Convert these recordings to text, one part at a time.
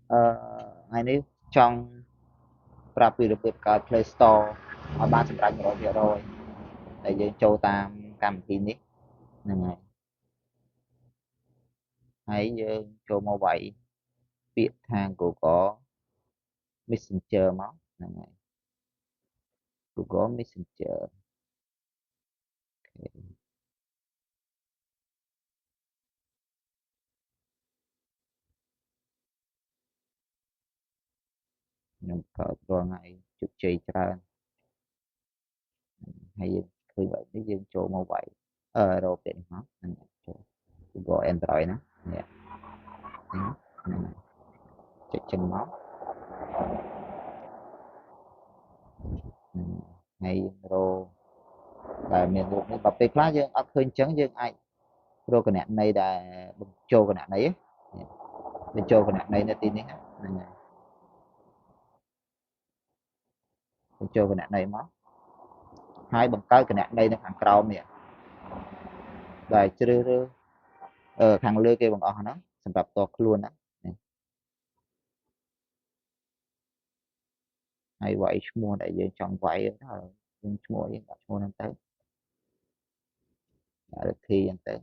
ngày nay trong ប្រាប់ពីរបៀបកើត Play Store ឲ្យបានសម្រេច100%ដែលយើងចូលតាមកម្មវិធីនេះហ្នឹងហើយយើងចូលមកវាយពាក្យខាង Google Messenger មកហ្នឹងហើយ Google Messenger ខ្ញុំកើតរាល់ថ្ងៃជោគជ័យច្រើនហើយយើងឃើញបែបនេះយើងចូលមកវាយរកពាក្យនេះមកហ្នឹងហើយចូល Google Android ណានេះហ្នឹងចុចចឹងមកហើយរកដែលមានរូបនេះបើពេលខ្លះយើងអត់ឃើញចឹងយើងអាចរកគណនីដែលបញ្ចូលគណនីបញ្ចូលគណនីនៅទីនេះហ្នឹងហើយបញ្ចូលគណនីមកហើយបង្កើតគណនីនៅខាងក្រោមនេះដែលជ្រើសរើសខាងលើគេបង្អស់ហ្នឹងសម្រាប់តខ្លួនហ្នឹងហើយវាយឈ្មោះដែលយើងចង់វាយហើយយើងឈ្មោះយើងដាក់ឈ្មោះហ្នឹងទៅដាក់រទ្ធីហ្នឹងទៅ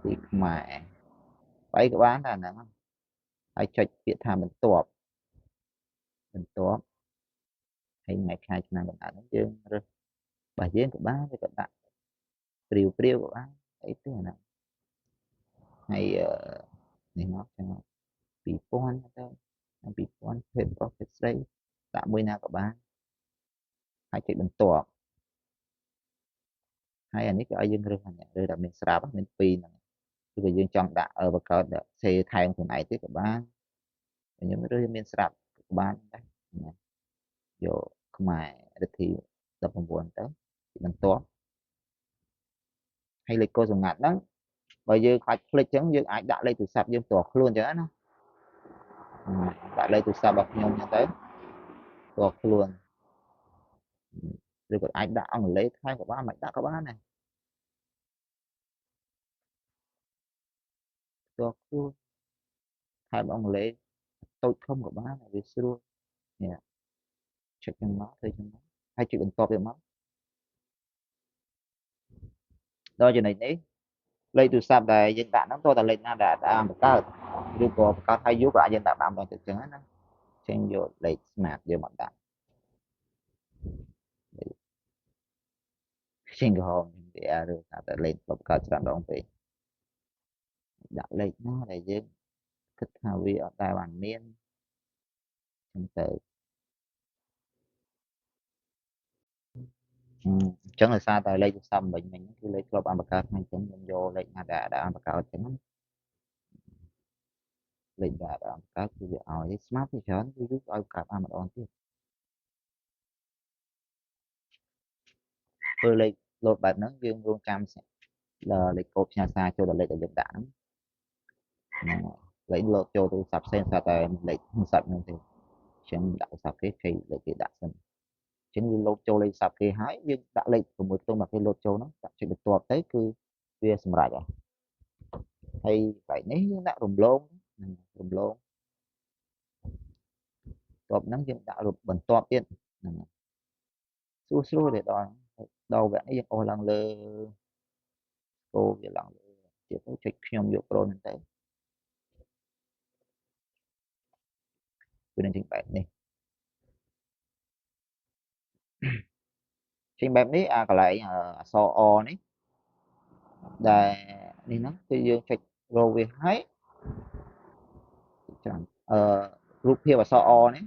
ទីខ្មែរវាយក៏បានដែរហ្នឹងហើយចុចពាក្យថាបន្ទាប់ហើយថ្ងៃខែឆ្នាំកំណើតហ្នឹងយើងរើសបើយើងក៏បានឬក៏ដាក់ព្រាវក៏បានអីទៅអាហ្នឹងហើយនេះមកចឹង2000ទៅ2000ភេទប្រុសភេទស្រីដាក់មួយណាក៏បានហើយចុចបន្ទាប់ហើយអានេះគេឲ្យយើងរើសអានេះរើសតែមានស្រាប់មាន2ហ្នឹងគឺបើយើងចង់ដាក់បង្កើតសេថែមខ្លួនឯងទៀតក៏បានខ្ញុំរើសមានស្រាប់ក៏បានដែរយកខ្មែររទ្ធី19ទៅបន្ទាប់ហើយលេខកូដសម្ងាត់ហ្នឹងបើយើងខ្លាចភ្លេចចឹងយើងអាចដាក់លេខទូរស័ព្ទយើងផ្ទាល់ខ្លួនចឹងណាដាក់លេខទូរស័ព្ទរបស់ខ្ញុំចឹងទៅផ្ទាល់ខ្លួនឬក៏អាចដាក់អង់គ្លេសថែមក៏បានមិនដាក់ក៏បានដែរផ្ទាល់ខ្លួនថែមអង់គ្លេសតូចធំក៏បានវាស្រួលនេះចុចចឹងមកធ្វើចឹងមកហើយចុចបន្ទាប់ទៀតមកដល់ចំណុចនេះលេខទូរស័ព្ទដែលយើងដាក់ហ្នឹងតើតលេខណាដែលបានបង្កើតឬក៏បង្កើតហើយយូរក៏អាចយើងដាក់បានដល់ទៅចឹងណាចេញយកលេខ smart យកមកដាក់ចេញក្រហមវាឬថាតែលេខបង្កើតច្រើនដងពេកដាក់លេខណាដែលយើងគិតថាវាអត់ដែលបានមានចឹងទៅអញ្ចឹងដោយសារតែលេខទូរស័ព្ទមិញគឺលេខធ្លាប់បានបង្កើតហ្នឹងអញ្ចឹងខ្ញុំយកលេខណាដែលបានបង្កើតអញ្ចឹងលេខដែលបានបង្កើតគឺវាឲ្យ smart វាច្រើនគឺឲ្យបង្កើតបានម្ដងទៀតធ្វើលេខលោតបែបហ្នឹងយើងរងចាំលេខកូដផ្ញើសារចូលដល់លេខដែលយើងដាក់ហ្នឹងលេខលោតចូលទូរស័ព្ទផ្សេងស្រាប់តែលេខទូរស័ព្ទហ្នឹងទេអញ្ចឹងដាក់ទូរស័ព្ទគេគេលេខគេដាក់សិនអញ្ចឹងវាលោតចូលលេខទូរស័ព្ទគេហើយយើងដាក់លេខ6ខ្ទង់មកគេលោតចូលហ្នឹងដាក់ចុចបន្ទាប់ទៅគឺវាសម្រេចហើយបែបនេះយើងដាក់រំលងរំលងបន្ទាប់ហ្នឹងយើងដាក់បន្ទាប់ទៀតហ្នឹងស្រួលទេដល់វគ្គនេះយើងអស់ឡើងលើអូវាឡើងលើទៀតទៅចុចខ្ញុំយកប្រូហ្នឹងទៅវានឹងចេញបែបនេះចេញបែបនេះអាកន្លែងអក្សរ អនេះដែលនេះហ្នឹងគឺយើងចុចរកវាហើយច្រើនរូបភាពអក្សរ អនេះ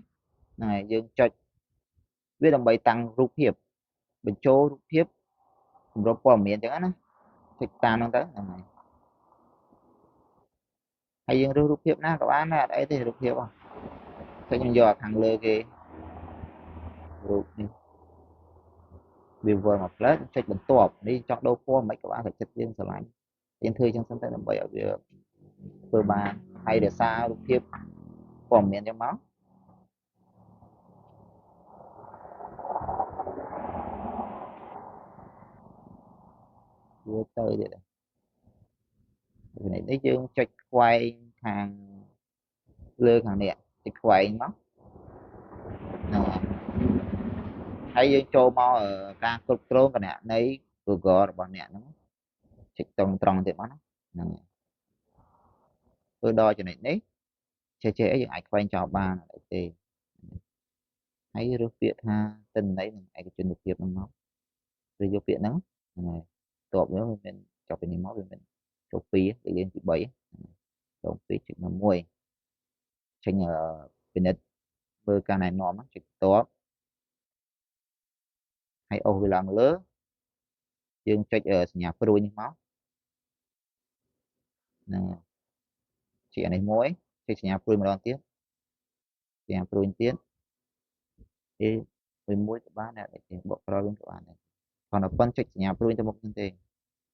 ហ្នឹងហើយយើងចុចវាដើម្បីតាំងរូបភាពបញ្ចូលរូបភាពគម្របព័ត៌មានអញ្ចឹងណាចុចតាមហ្នឹងទៅហ្នឹងហើយយើងរើសរូបភាពណាក៏បានដែរអត់អីទេរូបភាពចុចខ្ញុំយកខាងលើគេរូបនេះ viewer មកផ្លែចុចបន្ទាប់នេះចង់ដូរពណ៌មិនក៏បានតែចិត្តយើងស្រឡាញ់យើងធ្វើចឹងសិនទៅដើម្បីឲ្យវាធ្វើបានហើយរក្សារូបភាពព័ត៌មានចឹងមកវាទៅទៀតនេះយើងចុចខ្វែងខាង លើខាងនេះតិចខ្វែងមកហ្នឹងហើយយើងចូលមកការគ្រប់គ្រងគណនី Google របស់អ្នកហ្នឹងចុចត្រង់ទៀតមកហ្នឹងធ្វើដល់ចំណុចនេះចេះអីយើងអាចខ្វែងចោលបានអីទេហើយរើសពាក្យថាទិន្នន័យនិងឯកជនភាពហ្នឹងមកឬយកពាក្យហ្នឹងហ្នឹងហើយតបវាមានចុះពីនេះមកវាមានចូល2លេខលេងទី3ចូល2ចុច1ចេញពិនិត្យមើលការណែនាំចុចតបហើយអូសវាឡើងលើយើងចុចសញ្ញាព្រួយនេះមកហ្នឹងចុចអានេះមួយចុចសញ្ញាព្រួយម្ដងទៀតសញ្ញាព្រួយទៀតទេមួយក៏បានដែរតែបកក្រោយវិញក៏បានដែរcòn ប៉ុនចុចសញ្ញាព្រួយទៅមុខហ្នឹងទេ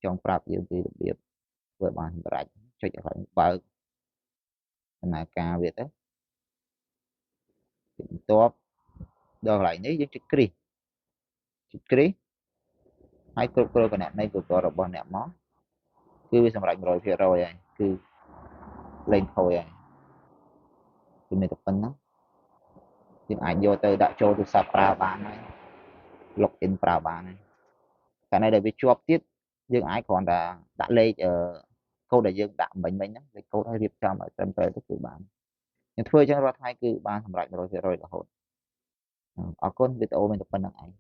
ចង់ប្រាប់យើងពីរបៀបធ្វើបានសម្រាប់ចុចឲ្យបើកដំណើរការវាទៅបន្ទាប់ដល់កន្លែងនេះយើងចុចគ្រីសហើយគ្រប់គ្រងគណនី Google របស់អ្នកមកគឺវាសម្រេច 100% ហើយគឺលេងខូចហើយគឺមានតែប៉ុណ្ណឹងយើងអាចយកទៅដាក់ចូលទូរស័ព្ទប្រើបានហើយ login ប្រើបានហើយតែនៅដែលវាជាប់ទៀតយើងអាចគ្រាន់តែដាក់លេខកូដដែលយើងដាក់មិញហ្នឹងលេខកូដឲ្យរៀបចំឲ្យត្រឹមត្រូវទៅគឺបានខ្ញុំធ្វើអញ្ចឹងរាល់ថ្ងៃគឺបានសម្រេច 100% រហូតអរគុណវីដេអូមានតែប៉ុណ្្នឹងឯង